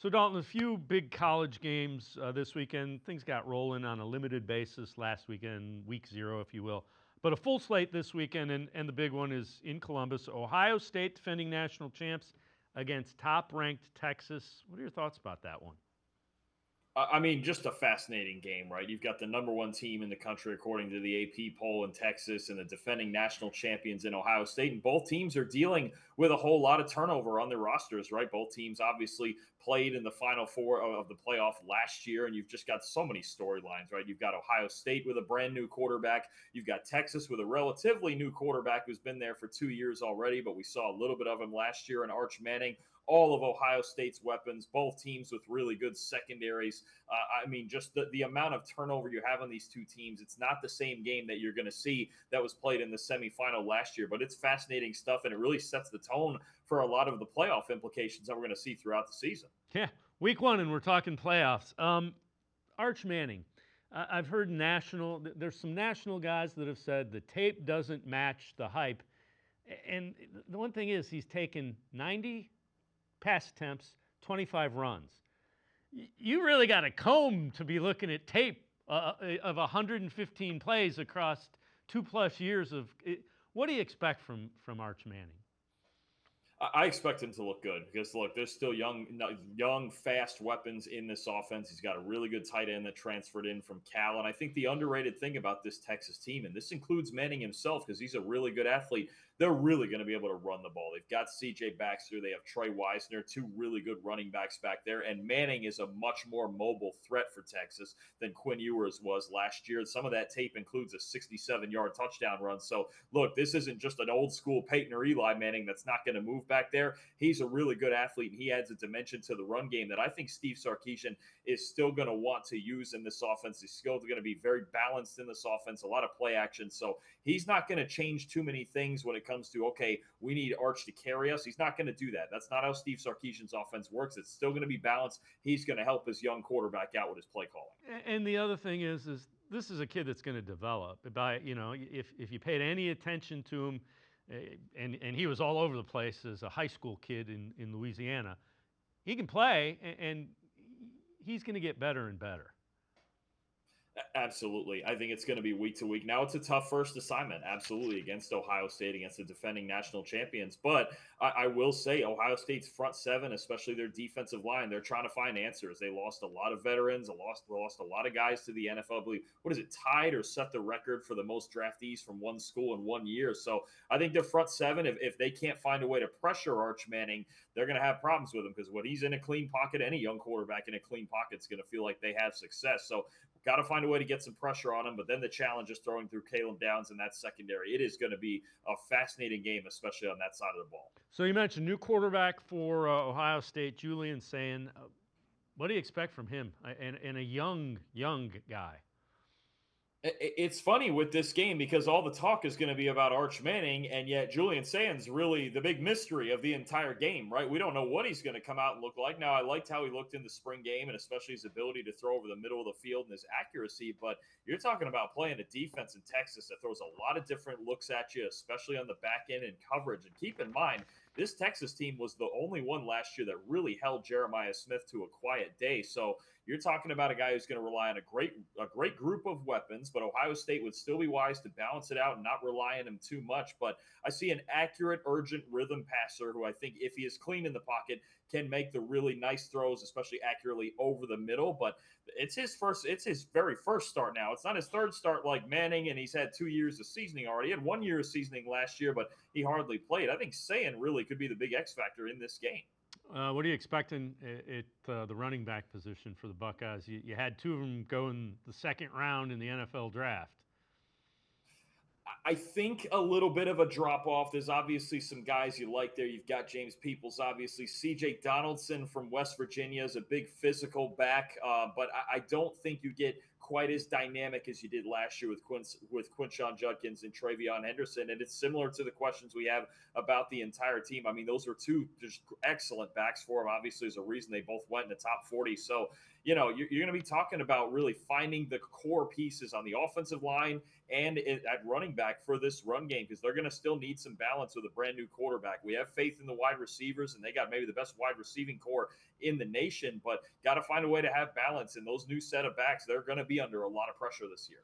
So, Dalton, a few big college games this weekend. Things got rolling on a limited basis last weekend, week 0, if you will. But a full slate this weekend, and the big one is in Columbus. Ohio State defending national champs against top-ranked Texas. What are your thoughts about that one? I mean, just a fascinating game, right? You've got the number one team in the country, according to the AP poll in Texas, and the defending national champions in Ohio State. And both teams are dealing with a whole lot of turnover on their rosters, right? Both teams obviously played in the final four of the playoff last year, and you've just got so many storylines, right? You've got Ohio State with a brand new quarterback. You've got Texas with a relatively new quarterback who's been there for 2 years already, but we saw a little bit of him last year in Arch Manning. All of Ohio State's weapons, both teams with really good secondaries. I mean, just the amount of turnover you have on these two teams, it's not the same game that you're going to see that was played in the semifinal last year, but it's fascinating stuff, and it really sets the tone for a lot of the playoff implications that we're going to see throughout the season. Yeah, week 1, and we're talking playoffs. Arch Manning. I've heard there's some national guys that have said the tape doesn't match the hype. And the one thing is, he's taken 90 pass attempts, 25 runs. You really got a comb to be looking at tape of 115 plays across 2+ years of. What do you expect from Arch Manning? I expect him to look good because look, there's still young, fast weapons in this offense. He's got a really good tight end that transferred in from Cal, and I think the underrated thing about this Texas team, and this includes Manning himself because he's a really good athlete, they're really going to be able to run the ball. They've got C.J. Baxter, they have Trey Wisner, two really good running backs back there, and Manning is a much more mobile threat for Texas than Quinn Ewers was last year. Some of that tape includes a 67-yard touchdown run. So look, this isn't just an old school Peyton or Eli Manning that's not going to move back there. He's a really good athlete, and he adds a dimension to the run game that I think Steve Sarkisian is still going to want to use in this offense. He's still going to be very balanced in this offense, a lot of play action. So he's not going to change too many things when it comes to, okay, we need Arch to carry us. He's not going to do that. That's not how Steve Sarkisian's offense works. It's still going to be balanced. He's going to help his young quarterback out with his play calling. And the other thing is this is a kid that's going to develop. By if you paid any attention to him, and he was all over the place as a high school kid in Louisiana, he can play, and he's going to get better and better. Absolutely. I think it's going to be week to week. Now, it's a tough first assignment, absolutely, against Ohio State, against the defending national champions. But I will say Ohio State's front seven, especially their defensive line, they're trying to find answers. They lost a lot of veterans, lost a lot of guys to the NFL. I believe, what is it, tied or set the record for the most draftees from one school in 1 year. So I think their front seven, if they can't find a way to pressure Arch Manning, they're going to have problems with him because when he's in a clean pocket, any young quarterback in a clean pocket is going to feel like they have success. So got to find a way to get some pressure on him, but then the challenge is throwing through Caleb Downs in that secondary. It is going to be a fascinating game, especially on that side of the ball. So you mentioned new quarterback for Ohio State, Julian Sayin. What do you expect from him and a young guy? It's funny with this game because all the talk is going to be about Arch Manning, and yet Julian Sayin's really the big mystery of the entire game, right? We don't know what he's going to come out and look like. Now, I liked how he looked in the spring game, and especially his ability to throw over the middle of the field and his accuracy, but you're talking about playing a defense in Texas that throws a lot of different looks at you, especially on the back end and coverage. And keep in mind, this Texas team was the only one last year that really held Jeremiah Smith to a quiet day. So you're talking about a guy who's going to rely on a great group of weapons, but Ohio State would still be wise to balance it out and not rely on him too much. But I see an accurate, urgent rhythm passer who I think, if he is clean in the pocket, can make the really nice throws, especially accurately over the middle. But it's his very first start now. It's not his third start like Manning, and he's had 2 years of seasoning already. He had 1 year of seasoning last year, but he hardly played. I think Sayin really could be the big X factor in this game. What are you expecting at the running back position for the Buckeyes? You had two of them go in the second round in the NFL draft. I think a little bit of a drop off. There's obviously some guys you like there. You've got James Peoples, obviously. C.J. Donaldson from West Virginia is a big physical back, but I don't think you get quite as dynamic as you did last year with Quinshon Judkins and Travion Henderson. And it's similar to the questions we have about the entire team. I mean, those are two just excellent backs for them. Obviously, there's a reason they both went in the top 40. So, you're going to be talking about really finding the core pieces on the offensive line and at running back for this run game because they're going to still need some balance with a brand new quarterback. We have faith in the wide receivers, and they got maybe the best wide receiving core in the nation, but got to find a way to have balance. And those new set of backs, they're going to be under a lot of pressure this year.